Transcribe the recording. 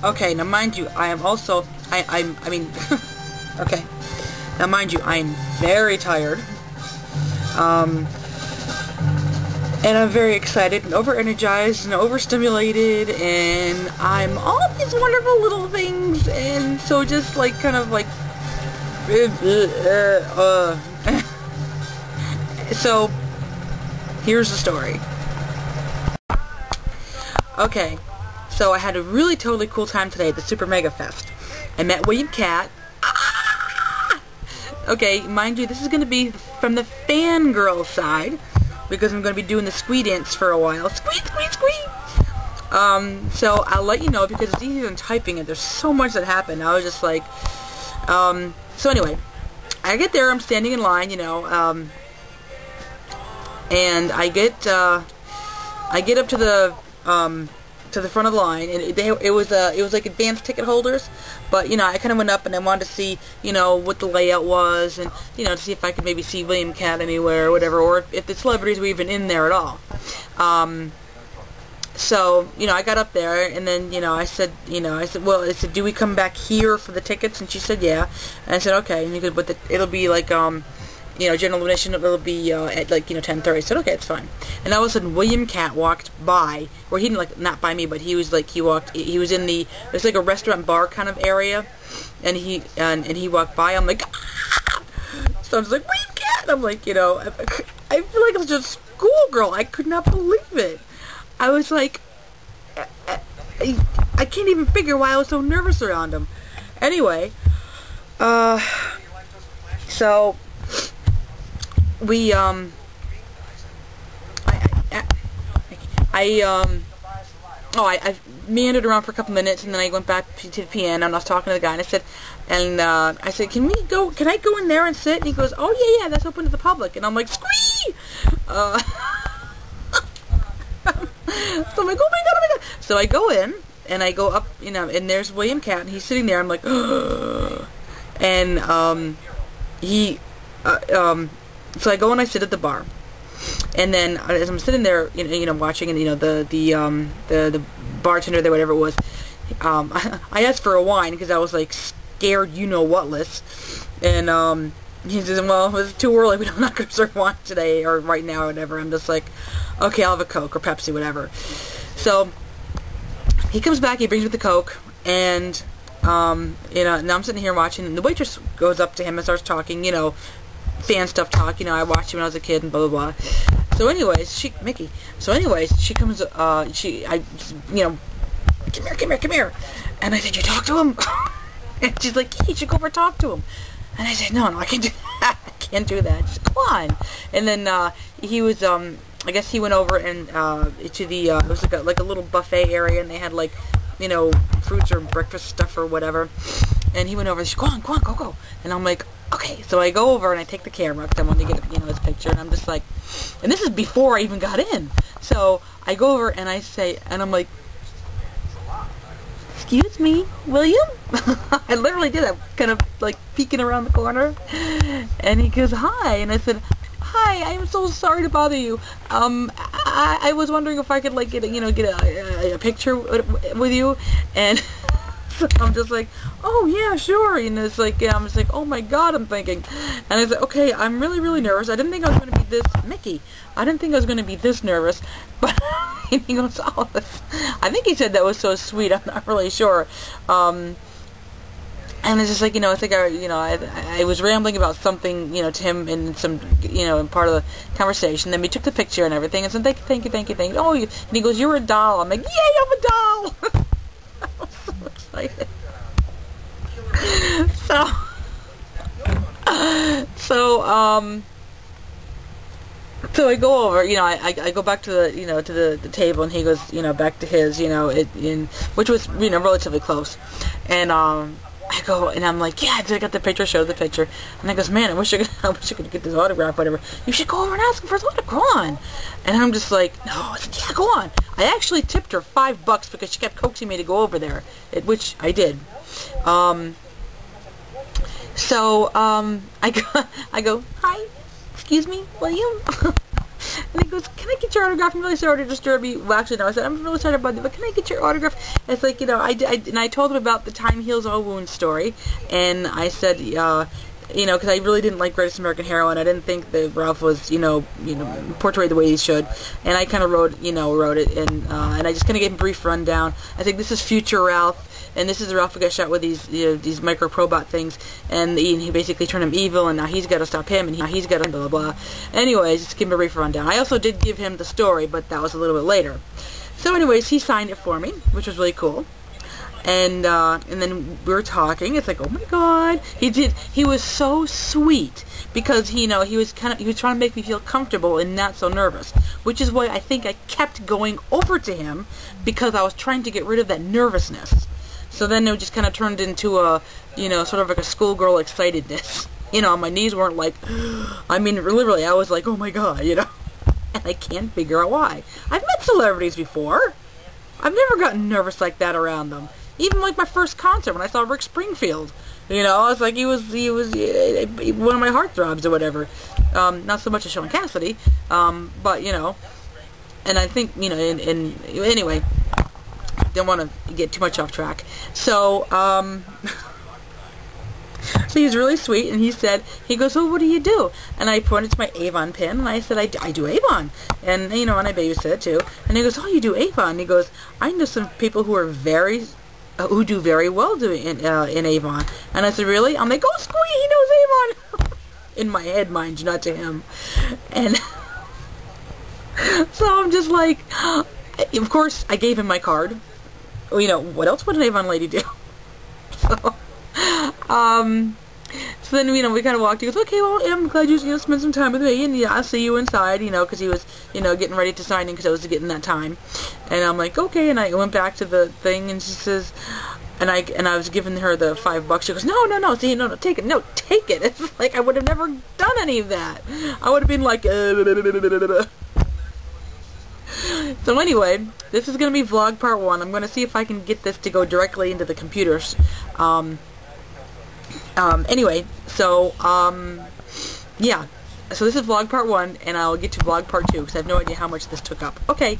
Okay, now mind you, I am also, I mean, okay. Now mind you, I'm very tired. And I'm very excited and over-energized and overstimulated, and I'm all these wonderful little things, and so just like, kind of like, so, here's the story. Okay, so I had a really totally cool time today at the Super Mega Fest. I met William Katt. Okay, mind you, this is going to be from the fangirl side, because I'm going to be doing the squee dance for a while. Squee, squee, squee! So I'll let you know, because it's easier than typing it. There's so much that happened. I was just like, so anyway, I get there, I'm standing in line, you know, and I get up to the front of the line, and it was like advanced ticket holders, but, you know, I kind of went up and I wanted to see, you know, what the layout was, and, you know, to see if I could maybe see William Katt anywhere or whatever, or if the celebrities were even in there at all. So, you know, I got up there, and then, you know, I said, well, I said, do we come back here for the tickets? And she said, yeah. And I said, okay. And you could, but it'll be like, you know, general admission, it'll be at, like, you know, 10:30. I said, okay, it's fine. And all of a sudden, William Katt walked by, or he didn't, like, not by me, but he was, like, he was in the, it's like a restaurant bar kind of area, and he walked by. I'm like, ah! So I was like, William Katt! I'm like, you know, I feel like I was just a schoolgirl. I could not believe it. I was like, I can't even figure why I was so nervous around him. Anyway, so we, I meandered around for a couple minutes, and then I went back to the piano, and I was talking to the guy, and I said, can I go in there and sit? And he goes, oh yeah, that's open to the public. And I'm like, squee! So I'm like, oh my god. So I go in, and I go up, you know, and there's William Katt, and he's sitting there. I'm like, and so I go and I sit at the bar, and then as I'm sitting there, you know, watching, and, you know, the bartender there, whatever it was, I asked for a wine because I was like scared, you know what-less, and he says, well, it's too early, we're not going to serve wine today, or right now, or whatever. I'm just like, okay, I'll have a Coke, or Pepsi, whatever. So, he comes back, he brings me the Coke, and, you know, now I'm sitting here watching, and the waitress goes up to him and starts talking, you know, fan stuff talk, you know, I watched him when I was a kid, and blah, blah, blah. So anyways, she comes, you know, come here, and I said, you talk to him? And she's like, yeah, you should go over and talk to him. And I said, no, I can't do that. I can't do that. She said, come on. And then he was, I guess he went over and to the, it was like a little buffet area, and they had, like, you know, fruits or breakfast stuff or whatever. And he went over and she said, go. And I'm like, okay. So I go over and I take the camera because I wanted to get, you know, his picture. And I'm just like, and this is before I even got in. So I go over and I say, and I'm like, excuse me, William? I literally did that, kind of like peeking around the corner. And he goes, hi. And I said, hi, I'm so sorry to bother you. I was wondering if I could, like, get a picture with you. And so I'm just like, oh yeah, sure. And it's like, yeah, I'm just like, oh my god, I'm thinking. And I was like, okay, I'm really nervous. I didn't think I was going to be this, Mickey, I didn't think I was going to be this nervous. But and he goes, oh, I think he said that was so sweet. I'm not really sure. And it's just like, you know, it's like I was rambling about something, you know, to him in some, you know, in part of the conversation. Then we took the picture and everything, and said, thank you. Oh, and he goes, you're a doll. I'm like, yay, I'm a doll. I was so excited. So I go over, you know, I go back to the, you know, to the table, and he goes, you know, back to his, you know, which was, you know, relatively close. And I go, and I'm like, yeah, I got the picture, show the picture. And I goes, man, I wish I could get this autograph, whatever. You should go over and ask him for his autograph. Go on. And I'm just like, no. I said, yeah, go on. I actually tipped her $5 because she kept coaxing me to go over there, which I did. So I go, hi, excuse me, William. And he goes, can I get your autograph? I'm really sorry to disturb you. Well, actually, no, I said, I'm really sorry about it, but can I get your autograph? And it's like, you know, and I told him about the Time Heals All Wounds story, and I said, you know, because I really didn't like Greatest American Hero, and I didn't think that Ralph was, you know, portrayed the way he should. And I kind of wrote it, and I just kind of gave him a brief rundown. I think this is future Ralph, and this is the Ralph who got shot with these micro-probot things, and he basically turned him evil, and now he's got to stop him, and he's got to blah, blah, blah. Anyways, just give him a brief rundown. I also did give him the story, but that was a little bit later. So anyways, he signed it for me, which was really cool. And then we were talking. It's like, oh my God, he was so sweet, because he was trying to make me feel comfortable and not so nervous, which is why I think I kept going over to him, because I was trying to get rid of that nervousness. So then it just kind of turned into a, sort of like a schoolgirl excitedness. My knees weren't like, I mean, literally, I was like, oh my God, and I can't figure out why. I've met celebrities before. I've never gotten nervous like that around them. Even like my first concert when I saw Rick Springfield, I was like, he was one of my heartthrobs or whatever. Not so much as Sean Cassidy, but and I think anyway, don't want to get too much off track. So so he's really sweet, and he goes, oh, what do you do? And I pointed to my Avon pin, and I said, I do Avon, and and I babysit too. And he goes, oh, you do Avon? And he goes, I know some people who are who do very well doing in Avon. And I said, really? I'm like, oh, Squee, he knows Avon. In my head, mind you, not to him. And so I'm just like, of course, I gave him my card. What else would an Avon lady do? So then, we kind of walked. He goes, okay, well, I'm glad you spent some time with me, and I'll see you inside, because he was, getting ready to sign in because I was getting that time. And I'm like, okay, and I went back to the thing, and she says, and I was giving her the $5. She goes, no, see, no, take it, no, take it. It's like I would have never done any of that. I would have been like, So anyway, this is going to be vlog part 1. I'm going to see if I can get this to go directly into the computers. Anyway, so, yeah. So this is vlog part 1, and I'll get to vlog part 2, because I have no idea how much this took up. Okay.